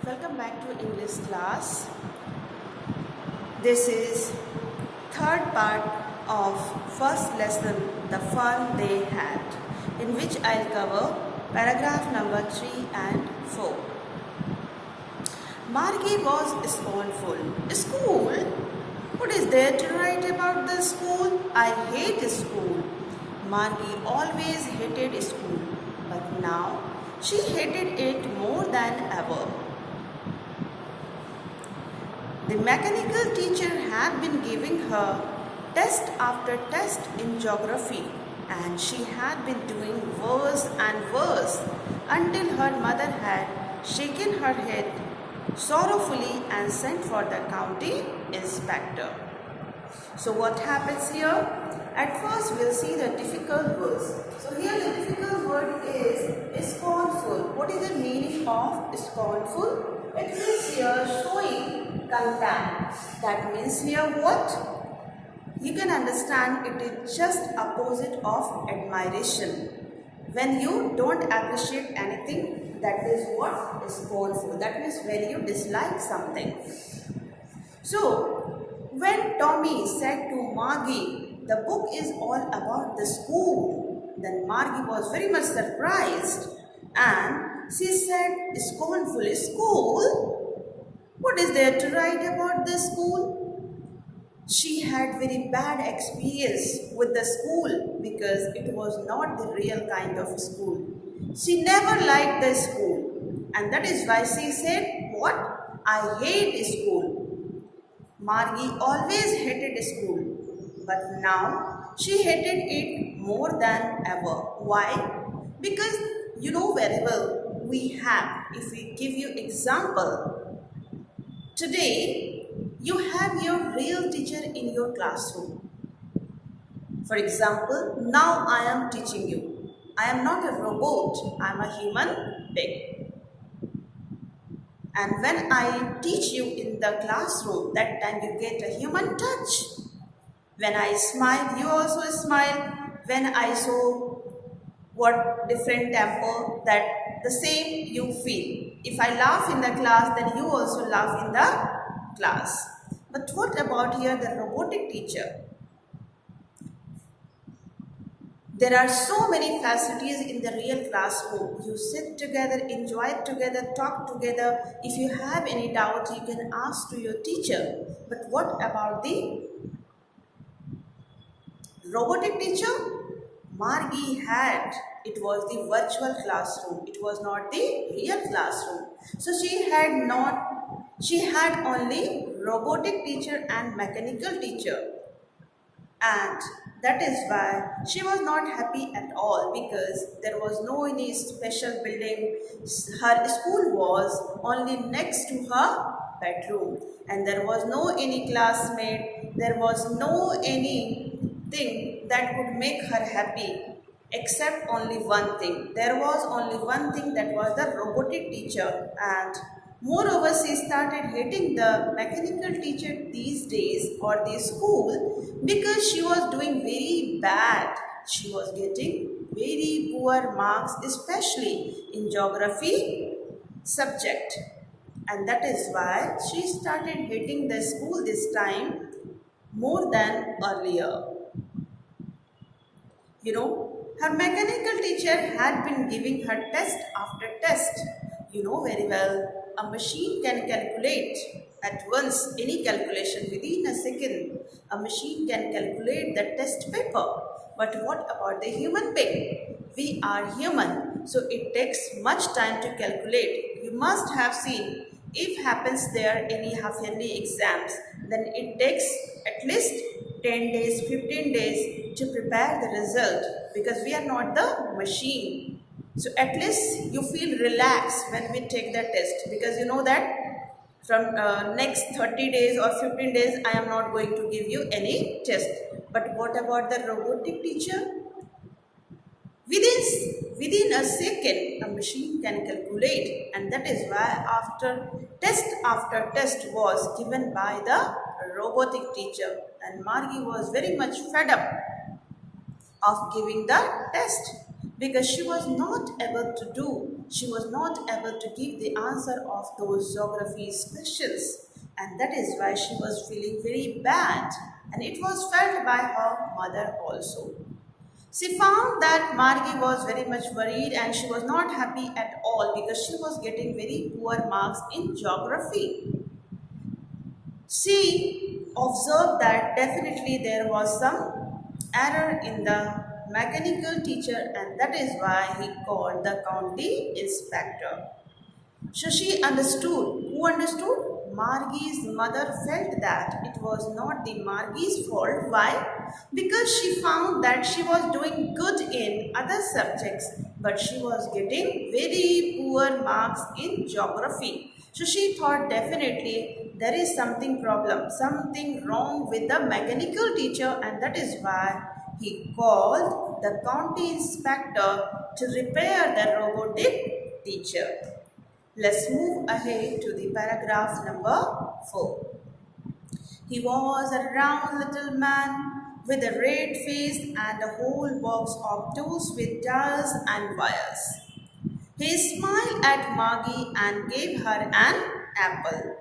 Welcome back to English class. This is third part of first lesson, The Fun They Had, in which I'll cover paragraph number 3 and 4. Margie was scornful. School? What is there to write about the school? I hate school. Margie always hated school, but now she hated it more than ever. The mechanical teacher had been giving her test after test in geography, and she had been doing worse and worse until her mother had shaken her head sorrowfully and sent for the county inspector. So what happens here? At first we'll see the difficult words. So here the difficult word is scornful. What is the meaning of scornful? It means here showing contempt. That means here what? You can understand it is just opposite of admiration. When you don't appreciate anything, that is what is scornful. That means when you dislike something. So when Tommy said to Margie, the book is all about the school, then Margie was very much surprised and she said scornfully, school? What is there to write about the school? She had very bad experience with the school because it was not the real kind of school. She never liked the school, and that is why she said, what? I hate school. Margie always hated school, but now she hated it more than ever. Why? Because you know very well, if we give you example, today you have your real teacher in your classroom. For example, now I am teaching you. I am not a robot, I am a human being. And when I teach you in the classroom, that time you get a human touch. When I smile, you also smile. When I show what different tempo, that the same you feel. If I laugh in the class, then you also laugh in the class. But what about here the robotic teacher? There are so many facilities in the real classroom. You sit together, enjoy it together, talk together. If you have any doubt, you can ask to your teacher. But what about the robotic teacher? Margie had, it was the virtual classroom. It was not the real classroom. So she had only robotic teacher and mechanical teacher. And that is why she was not happy at all, because there was no any special building. Her school was only next to her bedroom, and there was no any classmate, there was no anything that could make her happy except only one thing. There was only one thing, that was the robotic teacher. And moreover, she started hating the mechanical teacher these days, or the school, because she was doing very bad. She was getting very poor marks, especially in geography subject. And that is why she started hating the school this time more than earlier. You know, her mechanical teacher had been giving her test after test. You know very well, a machine can calculate at once any calculation within a second. A machine can calculate the test paper. But what about the human being? We are human, so it takes much time to calculate. You must have seen, if happens there any half-yearly exams, then it takes at least 10 days, 15 days to prepare the result, because we are not the machine. So at least you feel relaxed when we take the test, because you know that from next 30 days or 15 days I am not going to give you any test. But what about the robotic teacher? Within a second, a machine can calculate, and that is why after test was given by the robotic teacher, and Margie was very much fed up of giving the test. because she was not able to give the answer of those geography's questions, and that is why she was feeling very bad, and it was felt by her mother also. She found that Margie was very much worried and she was not happy at all because she was getting very poor marks in geography. She observed that definitely there was some error in the mechanical teacher, and that is why he called the county inspector. So she understood. Who understood? Margie's mother felt that it was not the Margie's fault. Why? Because she found that she was doing good in other subjects, but she was getting very poor marks in geography. So she thought definitely there is something problem, something wrong with the mechanical teacher, and that is why he called the county inspector to repair the robotic teacher. Let's move ahead to the paragraph number 4. He was a round little man with a red face and a whole box of tools with dials and wires. He smiled at Margie and gave her an apple,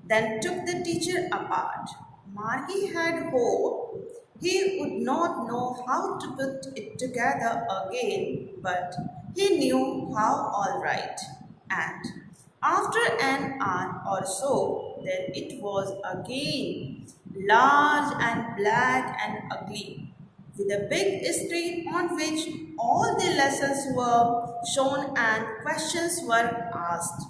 then took the teacher apart. Margie had hoped he would not know how to put it together again, but he knew how all right. And after an hour or so, then it was again large and black and ugly, with a big screen on which all the lessons were shown and questions were asked.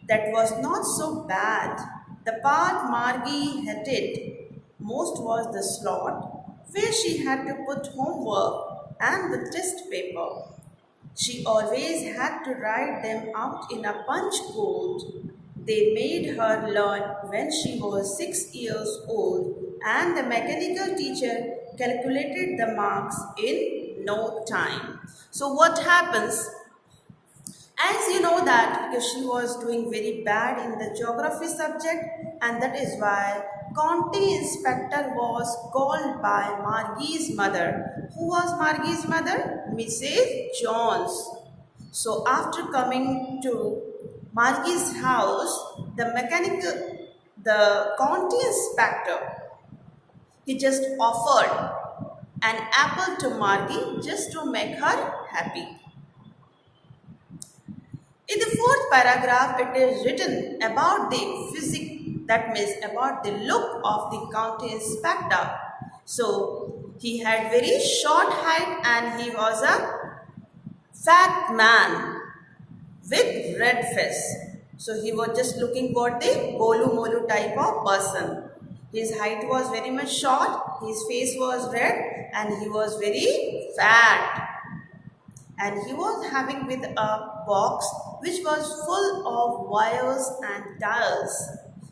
That was not so bad. The part Margie hated most was the slot where she had to put homework and the test paper. She always had to write them out in a punch code. They made her learn when she was 6 years old, and the mechanical teacher calculated the marks in no time. So, what happens? As you know that because she was doing very bad in the geography subject, and that is why county inspector was called by Margie's mother. Who was Margie's mother? Mrs. Jones. So after coming to Margie's house, the county inspector, he just offered an apple to Margie just to make her happy. In the fourth paragraph, it is written about the physique, that means about the look of the county inspector. So, he had very short height and he was a fat man with red face. So, he was just looking for the Bolu Molu type of person. His height was very much short, his face was red, and he was very fat, and he was having with a box which was full of wires and dials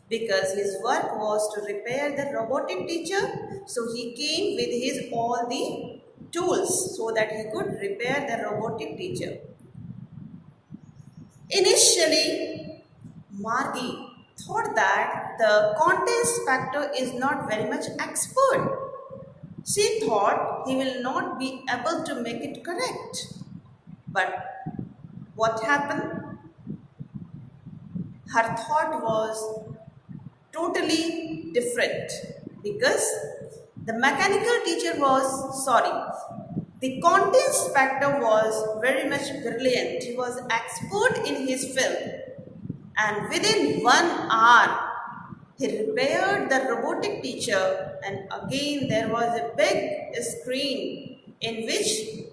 because his work was to repair the robotic teacher. So he came with his all the tools so that he could repair the robotic teacher. Initially, Margie thought that the county inspector is not very much expert. She thought he will not be able to make it correct. But what happened? Her thought was totally different because the mechanical teacher was sorry. The county inspector was very much brilliant. He was expert in his field, and within 1 hour he repaired the robotic teacher, and again there was a big screen in which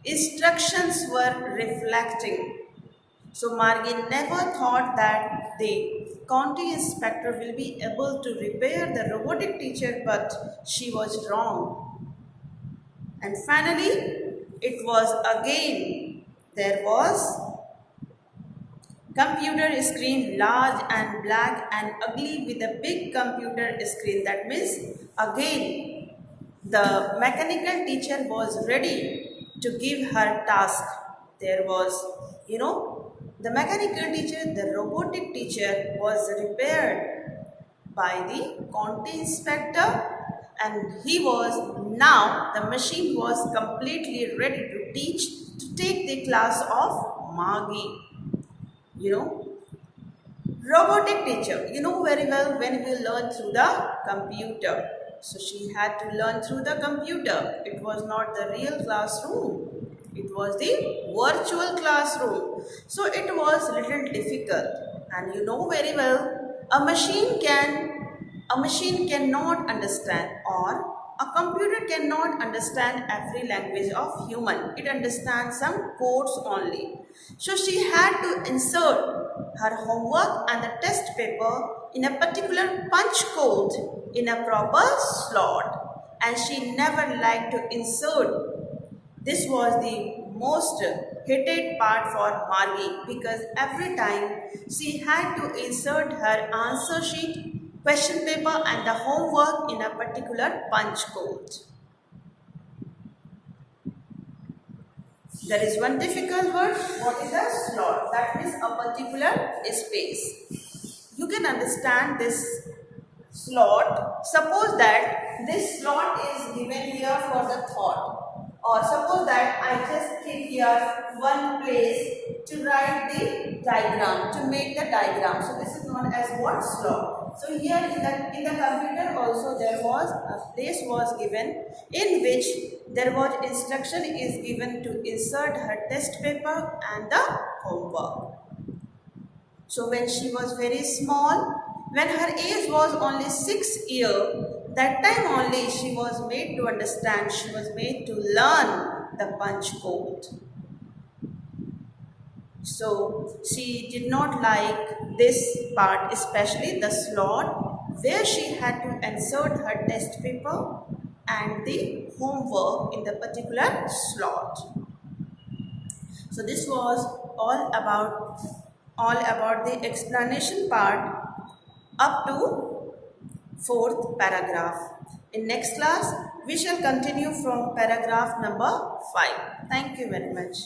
instructions were reflecting. So Margie never thought that the county inspector will be able to repair the robotic teacher, but she was wrong. And finally, it was again, there was computer screen large and black and ugly with a big computer screen. That means again the mechanical teacher was ready to give her task. There was, the mechanical teacher, the robotic teacher was repaired by the county inspector, and he was now the machine was completely ready to teach to take the class of Margie. You know, robotic teacher, you know very well when we learn through the computer. So she had to learn through the computer. It was not the real classroom. It was the virtual classroom. So it was little difficult. And you know very well, a machine cannot understand, or a computer cannot understand every language of human. It understands some codes only. So she had to insert her homework and the test paper in a particular punch code in a proper slot. And she never liked to insert. This was the most hated part for Margie because every time she had to insert her answer sheet, question paper and the homework in a particular punch code. There is one difficult word. What is a slot? That means a particular space. You can understand this slot. Suppose that this slot is given here for the thought. Or suppose that I just keep here one place to write the diagram, to make the diagram. So this is known as what? Slot. So here in the computer also there was a place was given in which there was instruction is given to insert her test paper and the homework. So when she was very small, when her age was only 6 years, that time only she was made to understand, she was made to learn the punch code. So she did not like this part, especially the slot where she had to insert her test paper and the homework in the particular slot. So this was all about the explanation part up to 4th paragraph. In next class, we shall continue from paragraph number 5. Thank you very much.